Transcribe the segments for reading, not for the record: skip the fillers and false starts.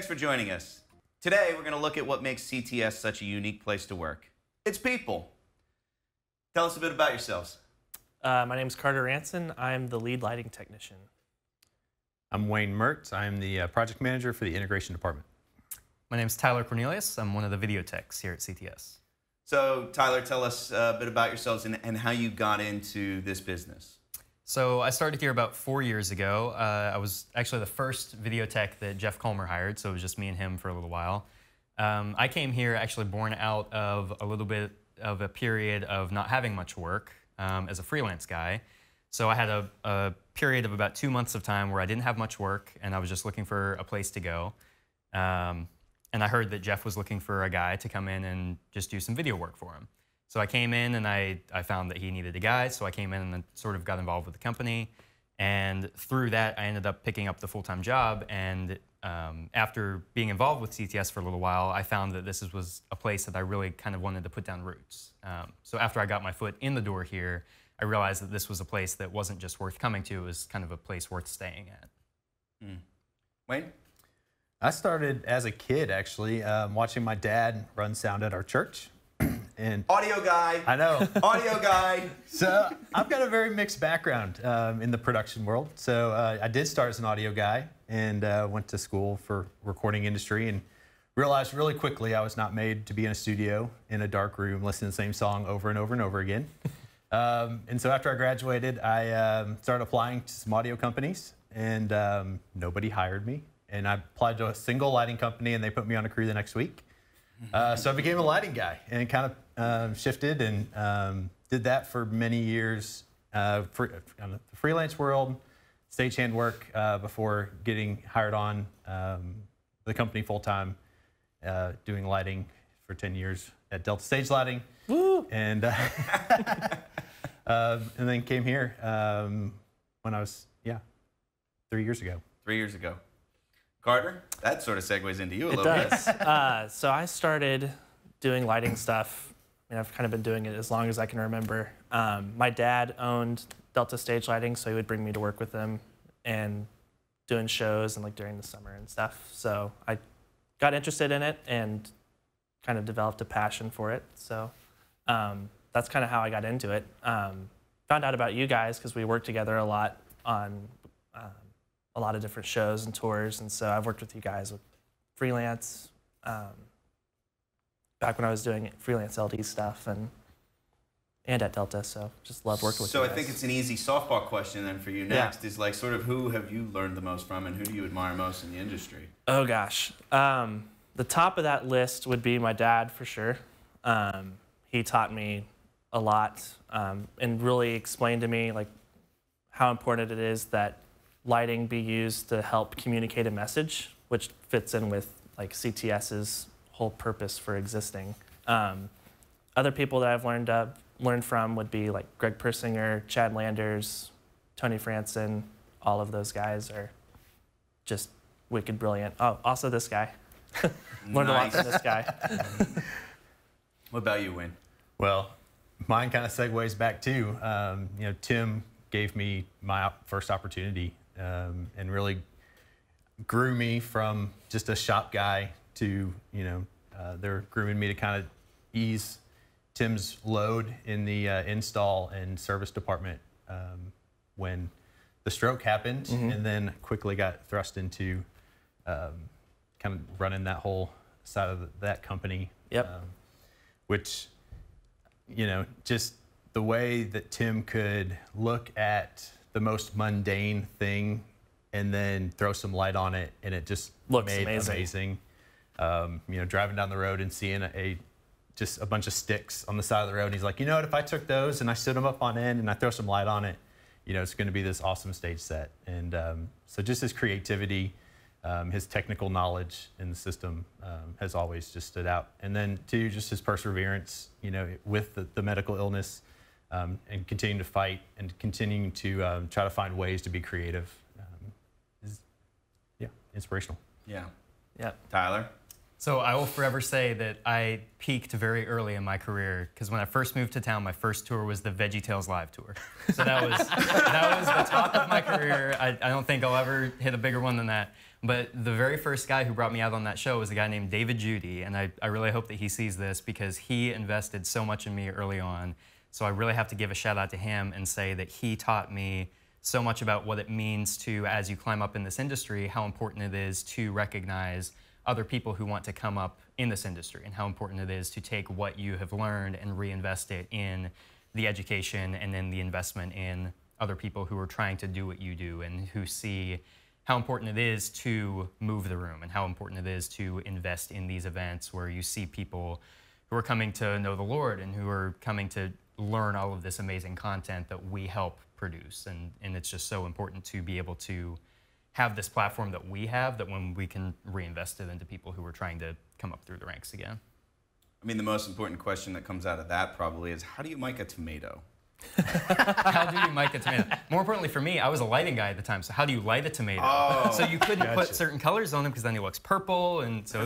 for joining us. Today, we're going to look at what makes CTS such a unique place to work. It's people. Tell us a bit about yourselves. My name is Carter Ranson. I'm the lead lighting technician. I'm Wayne Mertz. I'm the project manager for the integration department. My name is Tyler Cornelius. I'm one of the video techs here at CTS. So, Tyler, tell us a bit about yourselves and how you got into this business. So I started here about 4 years ago. I was actually the first video tech that Jeff Colmer hired, so it was just me and him for a little while. I came here actually born out of a little bit of a period of not having much work as a freelance guy. So I had a period of about 2 months of time where I didn't have much work, and I was just looking for a place to go. And I heard that Jeff was looking for a guy to come in and just do some video work for him. So I came in and I found that he needed a guy, so I came in and then sort of got involved with the company. And through that, I ended up picking up the full-time job. And after being involved with CTS for a little while, I found that this was a place that I really kind of wanted to put down roots. So after I got my foot in the door here, I realized that this was a place that wasn't just worth coming to, it was kind of a place worth staying at. Wayne? I started as a kid, actually, watching my dad run sound at our church. And Audio guy. I know. Audio guy. So I've got a very mixed background in the production world. So I did start as an audio guy and went to school for recording industry and realized really quickly I was not made to be in a studio in a dark room listening to the same song over and over and over again. And so after I graduated, I started applying to some audio companies, and nobody hired me. And I applied to a single lighting company, and they put me on a crew the next week. So I became a lighting guy and kind of shifted and did that for many years on the freelance world, stagehand work before getting hired on the company full-time, doing lighting for 10 years at Delta Stage Lighting. Woo! And then came here when I was, 3 years ago. 3 years ago. Carter, that sort of segues into you a little It bit. does. So I started doing lighting stuff. I mean, I've kind of been doing it as long as I can remember. My dad owned Delta Stage Lighting, so he would bring me to work with him and doing shows and like during the summer and stuff. So I got interested in it and kind of developed a passion for it. So that's kind of how I got into it. Found out about you guys because we worked together a lot on a lot of different shows and tours, and so I've worked with you guys with freelance back when I was doing freelance LD stuff and at Delta, so just love working with you guys. So I think it's an easy softball question then for you next, is like sort of who have you learned the most from and who do you admire most in the industry? Oh gosh. The top of that list would be my dad for sure. He taught me a lot and really explained to me like how important it is that lighting be used to help communicate a message, which fits in with like CTS's whole purpose for existing. Other people that I've learned from would be like Greg Persinger, Chad Landers, Tony Franson. All of those guys are just wicked brilliant. Oh, also this guy. Learned a lot from this guy. What about you, Wayne? Well, mine kind of segues back too. Tim gave me my first opportunity and really grew me from just a shop guy to, they're grooming me to kind of ease Tim's load in the install and service department when the stroke happened, and then quickly got thrust into kind of running that whole side of that company. Yep. Which, just the way that Tim could look at the most mundane thing and then throw some light on it, and it just looks made amazing. Driving down the road and seeing just a bunch of sticks on the side of the road, and he's like, you know what, if I took those and I stood them up on end and I throw some light on it, it's going to be this awesome stage set. And so just his creativity, his technical knowledge in the system has always just stood out. And then too, just his perseverance, with the medical illness, and continuing to fight and continuing to try to find ways to be creative is, inspirational. Yeah. Yeah. Tyler? So I will forever say that I peaked very early in my career because when I first moved to town, my first tour was the VeggieTales Live tour. So that was the top of my career. I don't think I'll ever hit a bigger one than that. But the very first guy who brought me out on that show was a guy named David Judy, and I really hope that he sees this because he invested so much in me early on. So I really have to give a shout out to him and say that he taught me so much about what it means to, as you climb up in this industry, how important it is to recognize other people who want to come up in this industry and how important it is to take what you have learned and reinvest it in the education and then the investment in other people who are trying to do what you do and who see how important it is to move the room and how important it is to invest in these events where you see people who are coming to know the Lord and who are coming to learn all of this amazing content that we help produce. And it's just so important to be able to have this platform that we have, that when we can reinvest it into people who are trying to come up through the ranks again. I mean, the most important question that comes out of that probably is, how do you mic a tomato? How do you mic a tomato? More importantly for me, I was a lighting guy at the time, so how do you light a tomato? Oh, so you couldn't put certain colors on them because then he looks purple, and so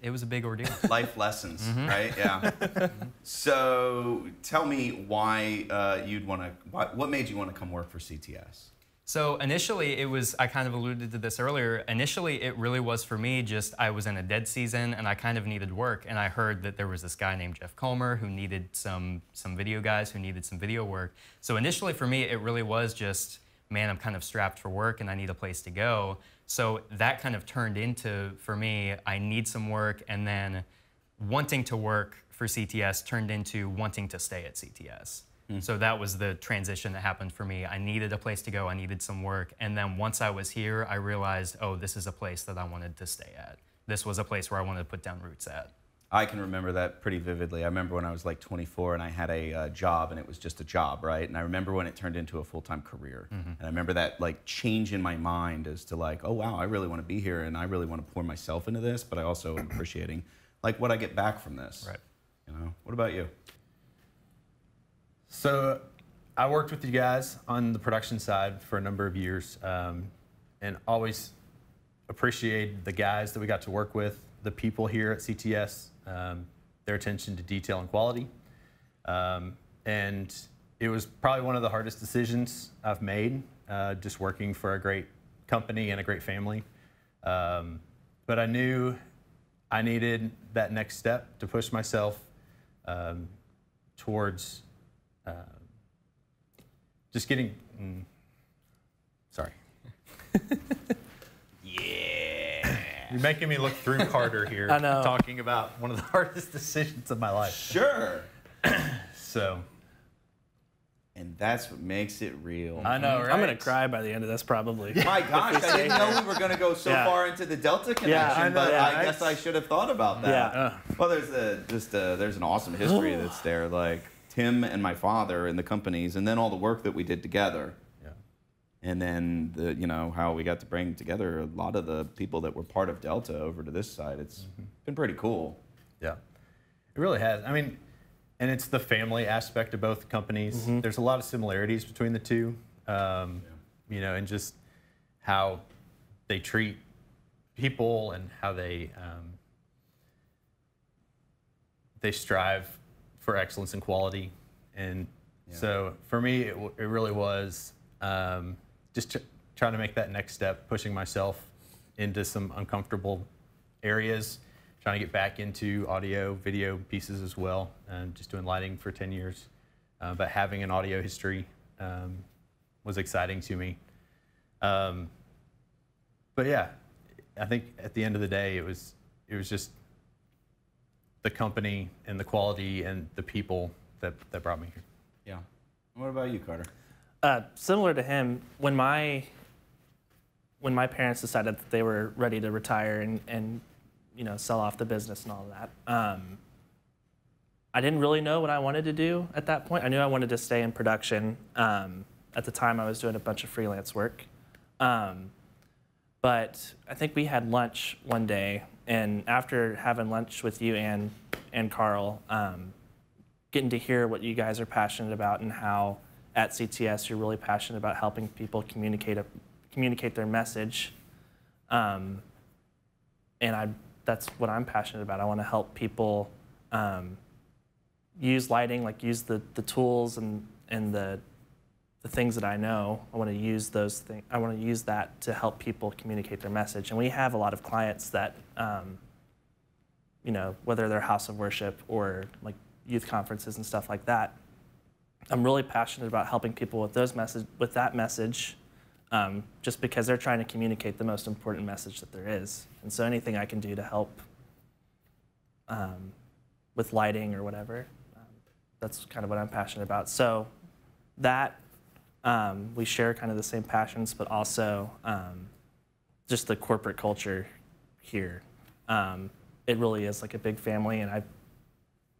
it was a big ordeal. Life lessons, right? Yeah. So tell me why you'd want to, what made you want to come work for CTS? So initially it was, I kind of alluded to this earlier, initially it really was for me just, I was in a dead season and I kind of needed work, and I heard that there was this guy named Jeff Culmer who needed some video guys who needed some video work. So initially for me it really was just, man, I'm kind of strapped for work and I need a place to go. So that kind of turned into, for me, I need some work, and then wanting to work for CTS turned into wanting to stay at CTS. So that was the transition that happened for me. I needed a place to go, I needed some work, and then once I was here, I realized, oh, this is a place that I wanted to stay at. This was a place where I wanted to put down roots at. I can remember that pretty vividly. I remember when I was like 24 and I had a job, and it was just a job, right? And I remember when it turned into a full-time career. And I remember that like change in my mind as to like, oh wow, I really want to be here and I really want to pour myself into this, but I also am appreciating like what I get back from this. Right. You know, what about you? So I worked with you guys on the production side for a number of years, and always appreciated the guys that we got to work with, the people here at CTS, their attention to detail and quality. And it was probably one of the hardest decisions I've made, just working for a great company and a great family. But I knew I needed that next step to push myself towards just getting, sorry. Yeah. You're making me look through Carter here. I know. Talking about one of the hardest decisions of my life. Sure. So. And that's what makes it real. I know, right? I'm going to cry by the end of this probably. My gosh, I didn't know we were going to go so Yeah. far into the Delta connection, I know, but yeah, I guess I should have thought about that. Yeah. Well, there's an awesome history that's there, like Tim and my father and the companies, and then all the work that we did together. Yeah. And then how we got to bring together a lot of the people that were part of Delta over to this side. It's been pretty cool. Yeah, it really has. I mean, and it's the family aspect of both companies. There's a lot of similarities between the two, and just how they treat people and how they strive for excellence and quality. And so for me, it really was just trying to make that next step, pushing myself into some uncomfortable areas, trying to get back into audio, video pieces as well, just doing lighting for 10 years. But having an audio history was exciting to me. But yeah, I think at the end of the day, it was just the company and the quality and the people that brought me here. Yeah. What about you, Carter? Similar to him, when my parents decided that they were ready to retire and sell off the business and all of that, I didn't really know what I wanted to do at that point. I knew I wanted to stay in production. At the time, I was doing a bunch of freelance work. But I think we had lunch one day, and after having lunch with you and Carl, getting to hear what you guys are passionate about and how at CTS you're really passionate about helping people communicate their message. And that's what I'm passionate about. I want to help people use lighting, like use the tools and the the things that I know, I want to use those things. I want to use that to help people communicate their message. And we have a lot of clients that, you know, whether they're house of worship or like youth conferences and stuff like that. I'm really passionate about helping people with that message, just because they're trying to communicate the most important message that there is. And so anything I can do to help with lighting or whatever, that's kind of what I'm passionate about. So that, we share kind of the same passions, but also just the corporate culture here. It really is like a big family, and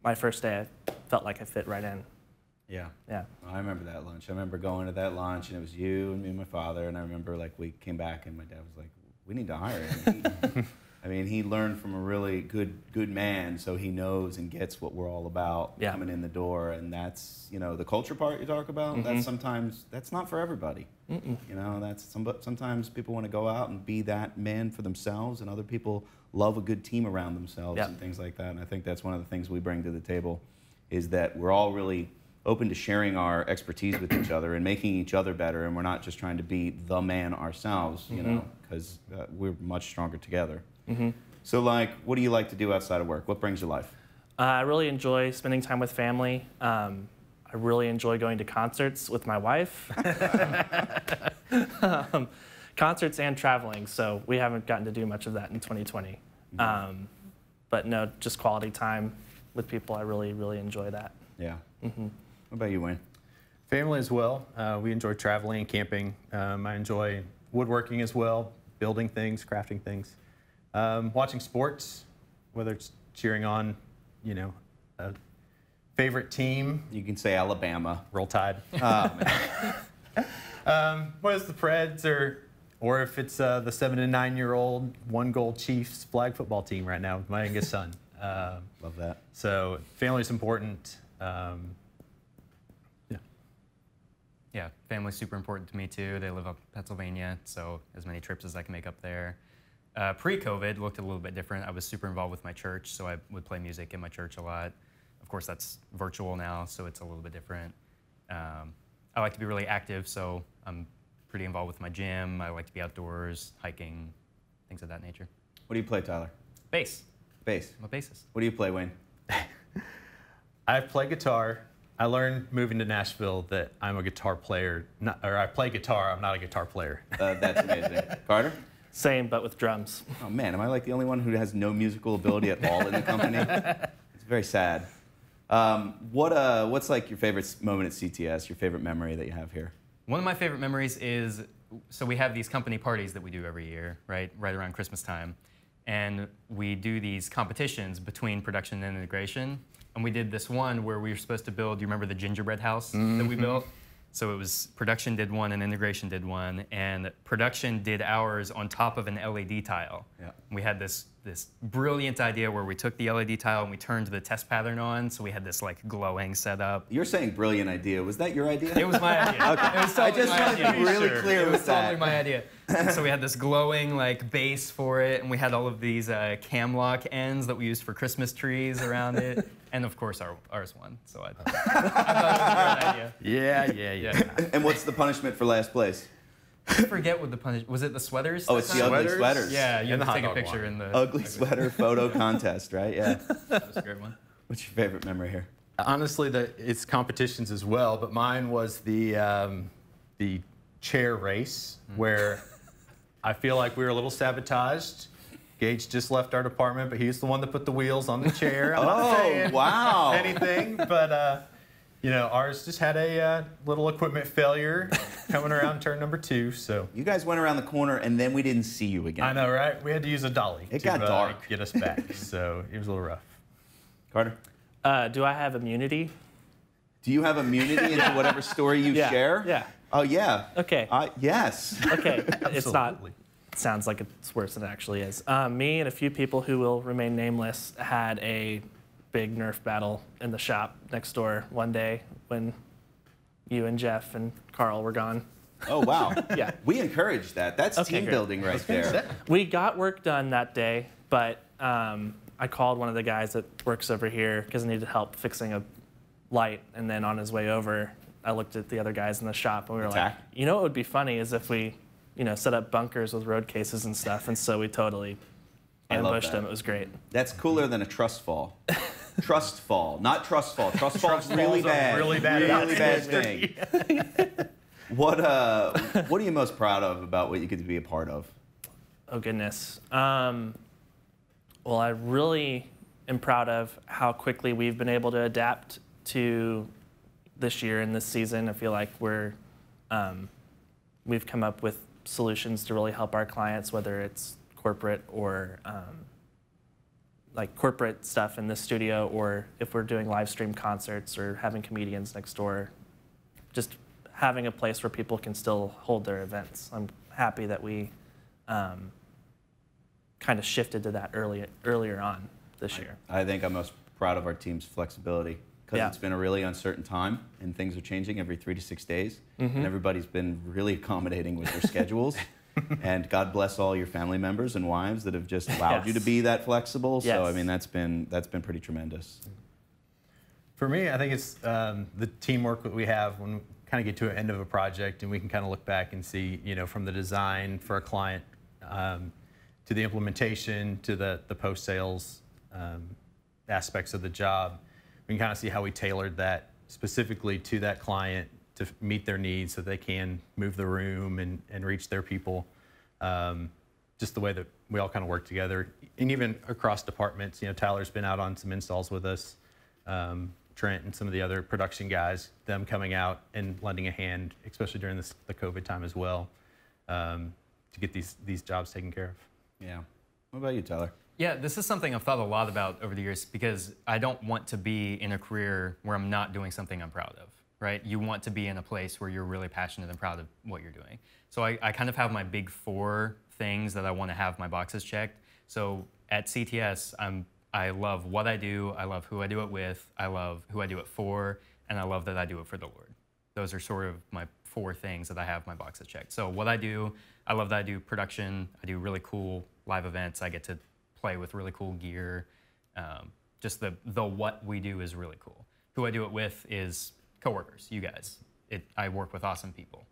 my first day I felt like I fit right in. Yeah. Yeah. I remember that lunch. I remember going to that lunch, and it was you and me and my father, and I remember like we came back, and my dad was like, we need to hire him. I mean, he learned from a really good man, so he knows and gets what we're all about coming in the door, and that's, you know, the culture part you talk about, that's not for everybody. You know, that's sometimes people want to go out and be that man for themselves, and other people love a good team around themselves and things like that, and I think that's one of the things we bring to the table, is that we're all really open to sharing our expertise with each other and making each other better, and we're not just trying to be the man ourselves, you know, because we're much stronger together. So, like, what do you like to do outside of work? What brings you life? I really enjoy spending time with family. I really enjoy going to concerts with my wife. Concerts and traveling, so we haven't gotten to do much of that in 2020. But no, just quality time with people, I really, really enjoy that. Yeah. What about you, Wayne? Family as well. We enjoy traveling and camping. I enjoy woodworking as well, building things, crafting things. Watching sports, whether it's cheering on, you know, a favorite team. You can say Alabama. Roll Tide. Oh, man. What is the Preds, or if it's the 7 and 9-year-old 1-goal Chiefs flag football team right now with my youngest son. Love that. So family's important. Yeah, family's super important to me too. They live up in Pennsylvania, so as many trips as I can make up there. Pre-COVID looked a little bit different. I was super involved with my church, so I would play music in my church a lot. Of course, that's virtual now, so it's a little bit different. I like to be really active, so I'm pretty involved with my gym. I like to be outdoors, hiking, things of that nature. What do you play, Tyler? Bass. Bass. I'm a bassist. What do you play, Wayne? I play guitar. I learned moving to Nashville that I'm a guitar player, or I play guitar, I'm not a guitar player. That's amazing. Carter? Same, but with drums. Oh man, am I like the only one who has no musical ability at all in the company? It's very sad. What's like your favorite moment at CTS, your favorite memory that you have here? One of my favorite memories is, so we have these company parties that we do every year, right around Christmas time. And we do these competitions between production and integration. And we did this one where we were supposed to build, do you remember the gingerbread house that we built? So it was production did one and integration did one, and production did ours on top of an LED tile. Yeah. We had this brilliant idea where we took the LED tile and we turned the test pattern on, so we had this like glowing setup. You're saying brilliant idea. Was that your idea? It was my idea. Okay. It was totally I just my wanted to idea. be really clear It was with that. totally my idea. So we had this glowing like base for it, and we had all of these cam lock ends that we used for Christmas trees around it. And of course ours won, so I thought it was a great idea. Yeah. And what's the punishment for last place? I forget what the punishment was. It the sweaters? Oh, it's the ugly sweaters. Yeah, you And have the to hot take a dog picture one. in the Ugly sweater photo contest, right? Yeah. That was a great one. What's your favorite memory here? Honestly, it's competitions as well, but mine was the chair race where I feel like we were a little sabotaged. Gage just left our department, but he's the one that put the wheels on the chair. I'm not saying wow. anything, but you know, ours just had a little equipment failure coming around turn number 2. So You guys went around the corner and then we didn't see you again. I know, right? We had to use a dolly. It to got dark. get us back. So it was a little rough. Carter? Do I have immunity? Do you have immunity into whatever story you share? Yeah. Oh, yeah. Okay. Yes. Okay. It's not. Absolutely. It sounds like it's worse than it actually is. Me and a few people who will remain nameless had a big Nerf battle in the shop next door one day when you and Jeff and Carl were gone. Oh, wow. Yeah. We encourage that. That's Okay, team great. building right there. We got work done that day, but I called one of the guys that works over here because I needed help fixing a light, and then on his way over, I looked at the other guys in the shop, and we were Attack. like, you know what would be funny is if we, set up bunkers with road cases and stuff. And so we totally I love ambushed that. them. It was great. That's cooler than a trust fall. Trust fall, not trust fall. Trust fall's really bad. Really bad. Really bad thing. What are you most proud of about what you get to be a part of? Oh, goodness. Well, I really am proud of how quickly we've been able to adapt to this year and this season. I feel like we've come up with solutions to really help our clients, whether it's corporate or like corporate stuff in the studio, or if we're doing live stream concerts or having comedians next door, just having a place where people can still hold their events. I'm happy that we kind of shifted to that earlier on this year. I think I'm most proud of our team's flexibility, because it's been a really uncertain time and things are changing every 3 to 6 days. And everybody's been really accommodating with their schedules. And God bless all your family members and wives that have just allowed you to be that flexible. So I mean, that's been pretty tremendous. For me, I think it's the teamwork that we have when we kind of get to an end of a project, and we can kind of look back and see, from the design for a client to the implementation to the post-sales aspects of the job. We can kind of see how we tailored that specifically to that client to meet their needs so they can move the room and reach their people. Just the way that we all kind of work together, and even across departments. Tyler's been out on some installs with us. Trent and some of the other production guys, them coming out and lending a hand, especially during the COVID time as well, to get these jobs taken care of. Yeah. What about you, Tyler? Yeah, this is something I've thought a lot about over the years, because I don't want to be in a career where I'm not doing something I'm proud of, right? You want to be in a place where you're really passionate and proud of what you're doing. So I kind of have my big 4 things that I want to have my boxes checked. So at CTS, I love what I do, I love who I do it with, I love who I do it for, and I love that I do it for the Lord. Those are sort of my 4 things that I have my boxes checked. So what I do, I love that I do production, I do really cool live events, I get to play with really cool gear. Just the what we do is really cool. Who I do it with is coworkers, you guys. I work with awesome people.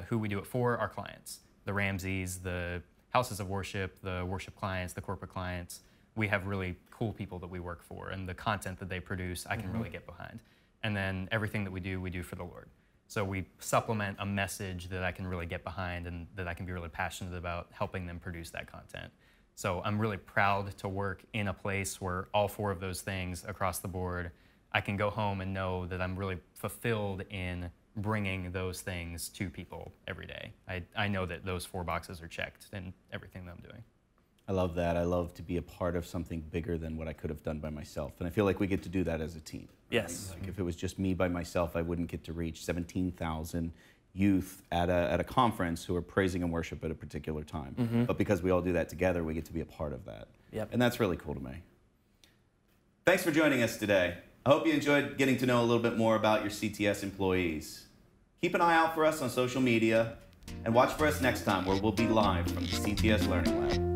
Who we do it for, our clients. The Ramseys, the houses of worship, the worship clients, the corporate clients. We have really cool people that we work for, and the content that they produce, I can really get behind. And then everything that we do for the Lord. So we supplement a message that I can really get behind and that I can be really passionate about helping them produce that content. So I'm really proud to work in a place where all 4 of those things across the board, I can go home and know that I'm really fulfilled in bringing those things to people every day. I know that those 4 boxes are checked in everything that I'm doing. I love that. I love to be a part of something bigger than what I could have done by myself. And I feel like we get to do that as a team. Yes. Like if it was just me by myself, I wouldn't get to reach 17,000 youth at a conference who are praising and worship at a particular time. But because we all do that together, we get to be a part of that. Yep. And that's really cool to me. Thanks for joining us today. I hope you enjoyed getting to know a little bit more about your CTS employees. Keep an eye out for us on social media, and watch for us next time, where we'll be live from the CTS Learning Lab.